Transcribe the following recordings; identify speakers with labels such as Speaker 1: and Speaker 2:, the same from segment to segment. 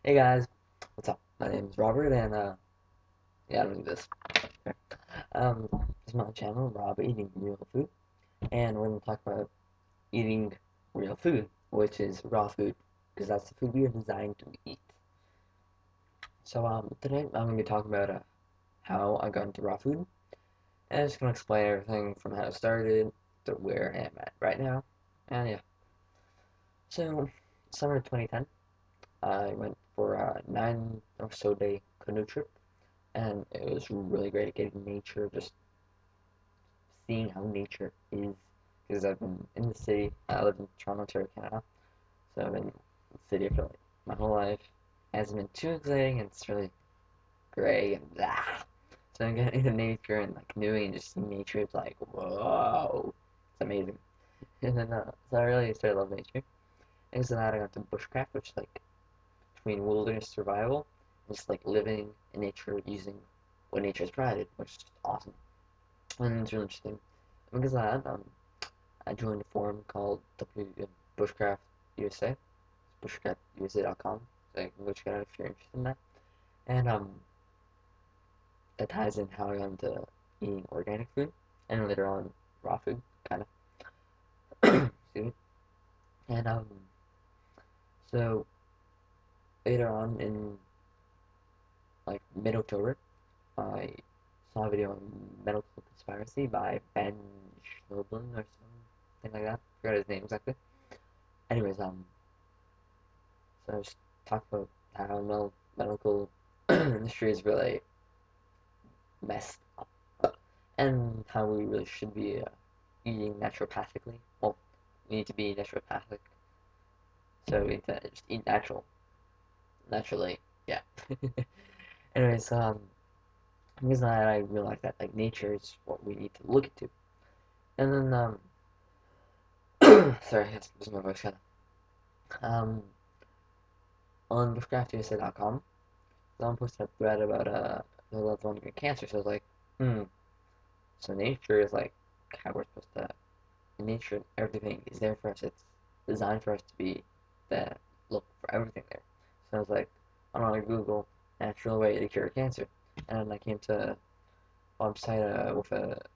Speaker 1: Hey guys, what's up? My name is Robert, and yeah, I'm doing this. Okay. This is my channel, Rob Eating Real Food, and we're gonna talk about eating real food, which is raw food, because that's the food we are designed to eat. So today I'm gonna be talking about how I got into raw food, and I'm just gonna explain everything from how it started to where I am at right now, and yeah. So summer 2010, I went for a 9 or so day canoe trip and it was really great getting nature, just seeing how nature is. Because I've been in the city, I live in Toronto, Ontario, Canada, so I've been in the city for like my whole life. It hasn't been too exciting, and it's really gray and blah. So I'm getting into nature and like canoeing and just seeing nature. It's like whoa, it's amazing. And then so I really started loving nature. And so that I got to bushcraft, which is like between wilderness survival and just like living in nature using what nature's provided, which is just awesome. And it's really interesting. Because of that, I joined a forum called Bushcraft USA, bushcraftusa.com. So you can go check it out if you're interested in that. And that ties in how I got into eating organic food and later on raw food, kind of. Excuse me. And so later on in like mid October, I saw a video on medical conspiracy by Ben Schnoblin or something like that. Forgot his name exactly. Anyways, so I just talk about how medical industry is really messed up, and how we really should be eating naturopathically. Well, we need to be naturopathic, so we need to just eat naturally. Yeah. Anyways, because I realized that like nature is what we need to look into, and then sorry, I losing my voice kind of. On bushcraftusa.com, someone posted a thread about their loved one getting cancer. So I was like, hmm. So nature is like how we're supposed to. Nature, everything is there for us. It's designed for us to be the look for everything there. So I was like, I don't know, Google natural way to cure cancer, and then I came to a website with it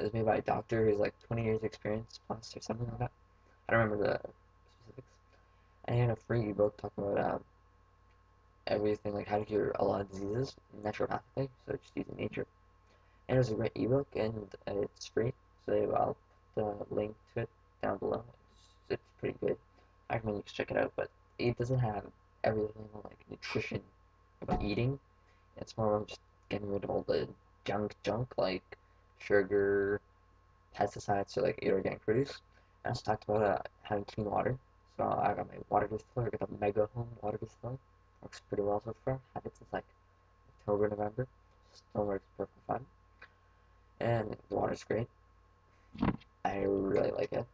Speaker 1: was made by a doctor who's like 20 years experience plus or something like that. I don't remember the specifics. And he had a free ebook talking about everything like how to cure a lot of diseases naturopathically, so just using nature. And it was a great ebook, and it's free, so I'll put the link to it down below. It's pretty good. I recommend you check it out, but it doesn't have everything on like nutrition about eating. It's more of just getting rid of all the junk like sugar, pesticides, so like organic produce. I also talked about having clean water. So I got my water distiller. I got the Mega Home water distiller. Works pretty well so far. Had it since like October, November. Still works perfectly fine. And the water's great. I really like it.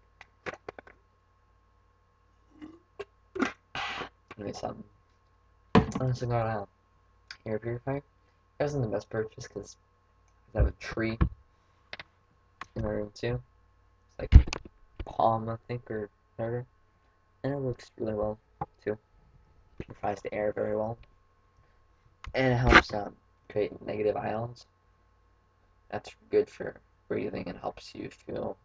Speaker 1: Anyways, I also got a air purifier. It wasn't the best purchase because I have a tree in my room too. It's like palm, I think, or whatever. And it works really well too. Purifies the air very well. And it helps create negative ions. That's good for breathing and helps you feel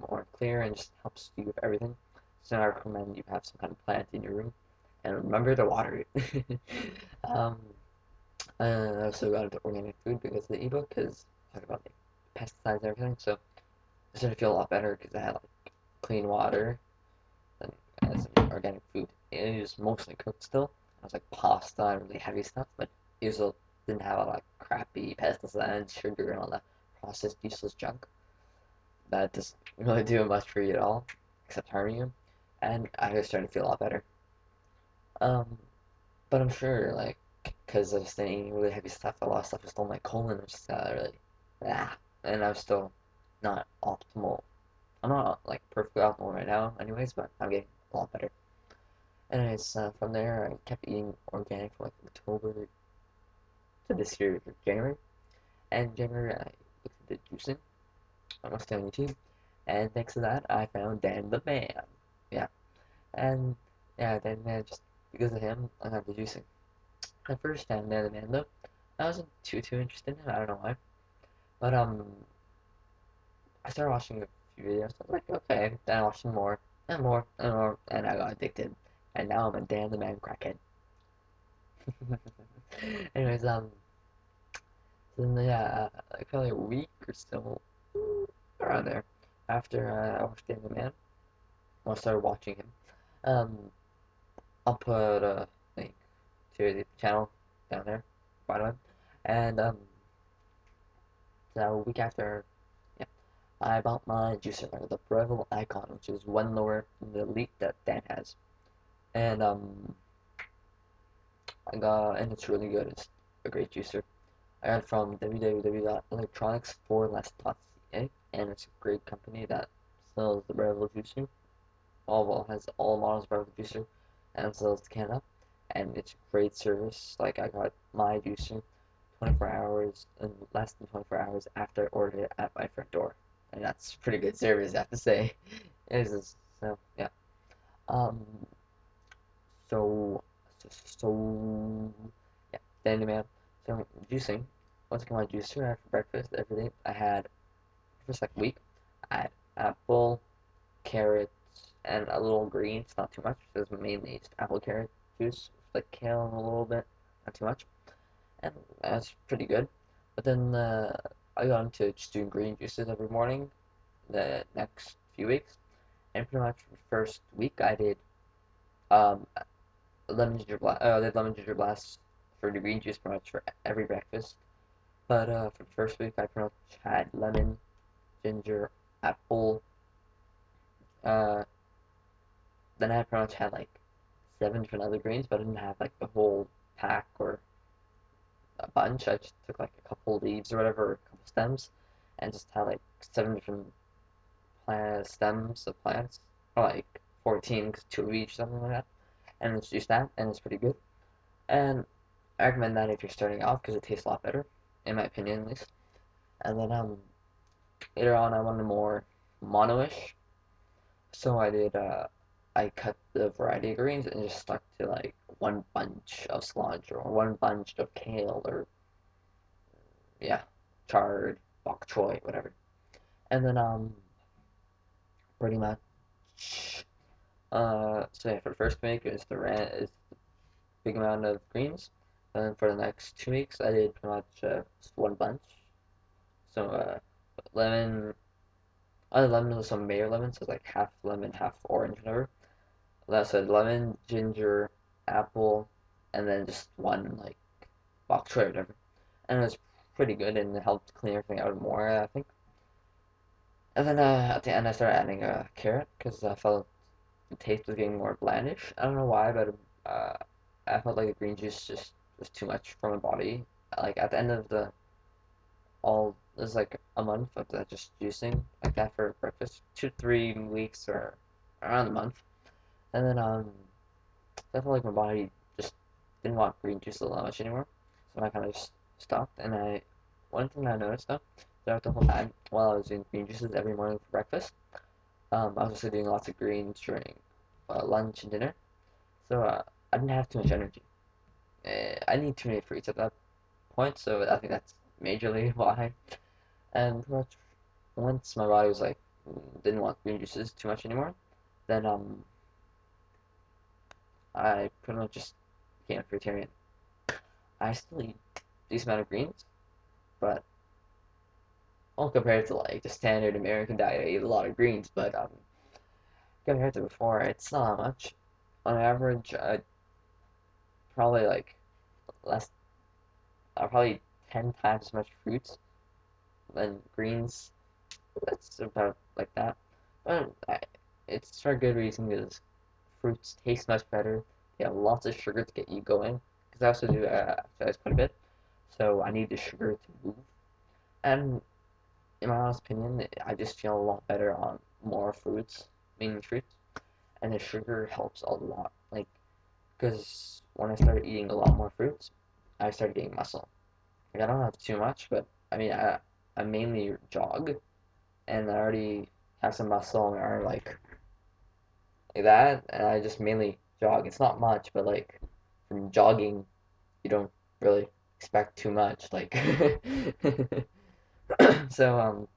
Speaker 1: more clear and just helps you with everything. So I recommend you have some kind of plant in your room and remember to water it. um, I also got into organic food because of the ebook because talk about like pesticides and everything. So I started to feel a lot better because I had like clean water and some organic food. It was mostly cooked still. It was like pasta and really heavy stuff, but it also didn't have all like crappy pesticides, sugar, and all that processed useless junk that doesn't really do much for you at all, except harming you. And I just started to feel a lot better. Um, but I'm sure like because I was eating really heavy stuff, a lot of stuff was still in my colon, which is really ah, and I'm still not optimal. I'm not like perfectly optimal right now, anyways, but I'm getting a lot better. Anyways, from there, I kept eating organic from like October to this year, January. And January, I looked into juicing. I was on YouTube, and thanks to that, I found Dan the Man. Yeah, and yeah, Dan the Man, just because of him, I got into juicing. At first, Dan the Man though, I wasn't too interested in it. I don't know why, but I started watching a few videos. I was like, okay. Then I watched some more and more and more, and I got addicted. And now I'm a Dan the Man crackhead. Anyways, so then, yeah, like probably a week or so around there after I watched Dan the Man, I started watching him. Um, I'll put a link to the channel down there, by the way. And so a week after, yeah, I bought my juicer, the Breville Icon, which is one lower than the Elite that Dan has. And and it's really good. It's a great juicer. I got it from www.electronicsforless.ca, and it's a great company that sells the Breville juicer. Has all models of Breville juicer, and sells to Canada. And it's great service. Like I got my juicer 24 hours and less than 24 hours after I ordered it at my front door, and that's pretty good service, I have to say. It is so yeah. Um, so, so, yeah, Dandy Man. So, juicing. Once I got my juicer, I had for breakfast every day. I had, first like week, I had apple, carrots, and a little greens, not too much. It was mainly just apple carrot juice, like kale and a little bit, not too much. And that's pretty good. But then I got into just doing green juices every morning the next few weeks. And pretty much the first week I did um, I did lemon ginger blast for the green juice pretty much for every breakfast. But for the first week, I pretty much had lemon, ginger, apple. Uh, then I pretty much had like 7 different other greens, but I didn't have like the whole pack or a bunch. I just took like a couple leaves or whatever, or a couple stems, and just had like 7 different stems of plants, or like 14, 'cause 2 of each, something like that. And it's just that, and it's pretty good. And I recommend that if you're starting off because it tastes a lot better, in my opinion at least. And then later on I wanted more mono-ish, so I cut the variety of greens and just stuck to like one bunch of cilantro or one bunch of kale or yeah, chard, bok choy, whatever. And then pretty much so yeah, for the first week is the big amount of greens. And then for the next 2 weeks I did pretty much just one bunch. So lemon other lemon with some mayor lemon, so it's like half lemon, half orange, whatever. That's said lemon, ginger, apple, and then just one like bok choy or whatever. And it was pretty good and it helped clean everything out more, I think. And then at the end I started adding a carrot because I felt the taste was getting more blandish. I don't know why, but uh, I felt like the green juice just was too much for my body. Like at the end of the all it was like a month of that just juicing like that for breakfast, 2 3 weeks or around a month, and then I felt like my body just didn't want green juice that much anymore, so I kind of just stopped. And I one thing I noticed though throughout the whole time while I was doing green juices every morning for breakfast, I was also doing lots of greens during lunch and dinner, so I didn't have too much energy. I need too many fruits at that point, so I think that's majorly why. And pretty much once my body was like didn't want green juices too much anymore, then I pretty much just became a fruitarian. I still eat a decent amount of greens, but well, compared to like the standard American diet, I eat a lot of greens. But compared to before, it's not much. On average, I probably like less, probably 10 times as much fruits than greens. That's about like that. But it's for a good reason because fruits taste much better. They have lots of sugar to get you going. Because I also do exercise quite a bit, so I need the sugar to move. And in my honest opinion, I just feel a lot better on more fruits, mainly fruits, and the sugar helps a lot. Like, because when I started eating a lot more fruits, I started getting muscle. Like, I don't have too much, but I mean, I mainly jog, and I already have some muscle on my arm, like that, and I just mainly jog. It's not much, but like from jogging you don't really expect too much. Like, so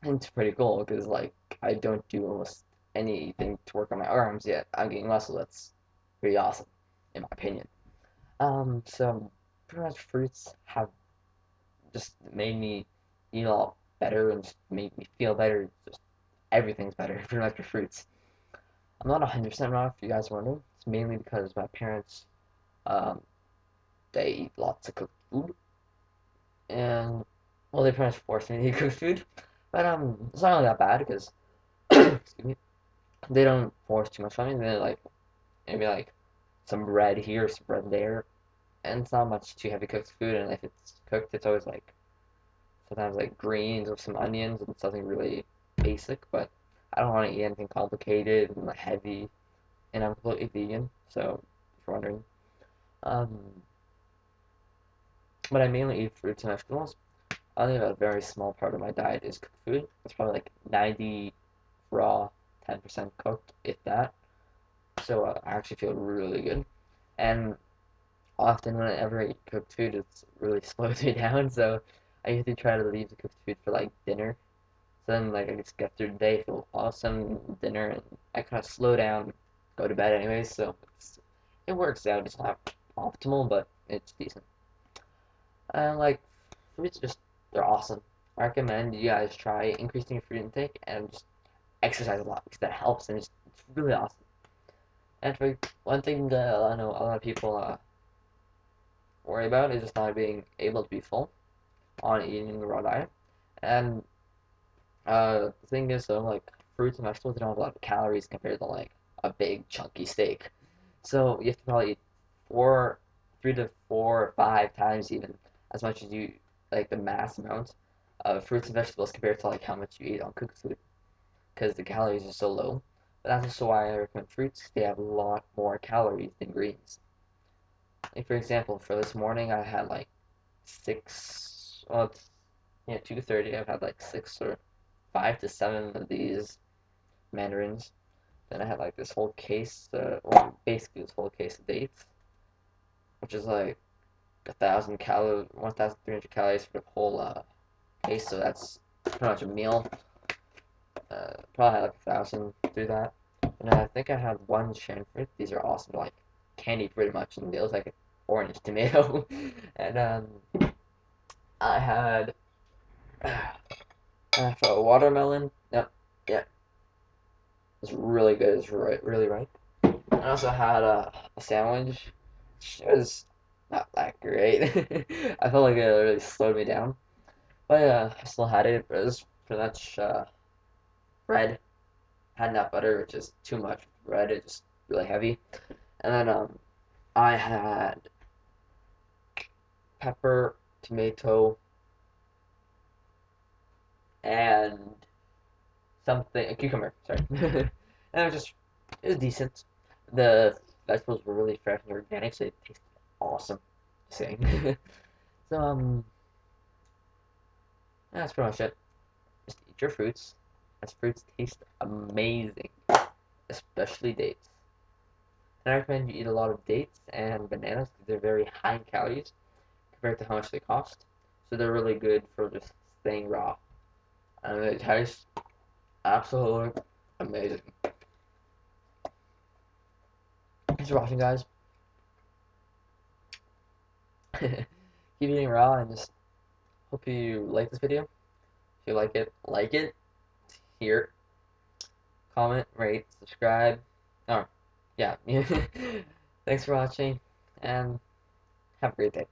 Speaker 1: it's pretty cool because like I don't do almost anything to work on my arms yet. I'm getting muscle. That's pretty awesome, in my opinion. So pretty much fruits have just made me eat a lot better and just made me feel better. Just everything's better pretty much with fruits. I'm not 100% wrong if you guys are wondering. It's mainly because my parents, um, they eat lots of cooked food, and well, they pretty much force me to eat cooked food. But it's not really that bad because excuse me, they don't force too much on me. They're like maybe like some bread here, some bread there, and it's not much too heavy cooked food. And if it's cooked, it's always like sometimes like greens or some onions and something really basic. But I don't want to eat anything complicated and like heavy, and I'm completely vegan. So if you're wondering, um, but I mainly eat fruits and vegetables. Only a very small part of my diet is cooked food. It's probably like 90 raw, 10% cooked, if that. So I actually feel really good. And often whenever I eat cooked food, it's really slows me down. So I usually try to leave the cooked food for like dinner. So then like I just get through the day, feel awesome dinner, and I kind of slow down, go to bed anyways. So it works out. It's not optimal, but it's decent. And like fruits, just they're awesome. I recommend you guys try increasing your fruit intake and just exercise a lot because that helps and it's really awesome. And for one thing that I know a lot of people worry about is just not being able to be full on eating a raw diet. And the thing is, though, like fruits and vegetables don't have a lot of calories compared to like a big chunky steak. So you have to probably eat 3 to 4 or 5 times even as much as you like the mass amount of fruits and vegetables compared to like how much you eat on cooked food because the calories are so low. But that's also why I recommend fruits. They have a lot more calories than greens. Like for example, for this morning I had like six. Well, it's yeah 2:30. I've had like 6 or 5 to 7 of these mandarins. Then I had like this whole case, well, basically this whole case of dates, which is like 1,300 calories for the whole case. So that's pretty much a meal. Probably had like 1,000 through that. And I think I had one shan fruit. These are awesome, like candy pretty much, and it was like an orange tomato. And I had a watermelon. Yep, yeah, it's really good. It's really ripe. I also had a sandwich. It was not that great. I felt like it really slowed me down. But I still had it. But it was pretty much bread. Had nut butter, which is too much bread. It's just really heavy. And then I had pepper, tomato, and something a cucumber. Sorry, and it was decent. The vegetables were really fresh and organic, so it tasted awesome. Saying so that's pretty much it. Just eat your fruits, as fruits taste amazing, especially dates. And I recommend you eat a lot of dates and bananas because they're very high in calories compared to how much they cost. So they're really good for just staying raw. And they taste absolutely amazing. Thanks for watching, guys. Keep eating raw and just hope you like this video. If you like it. Here, comment, rate, subscribe. Oh, yeah. Thanks for watching and have a great day.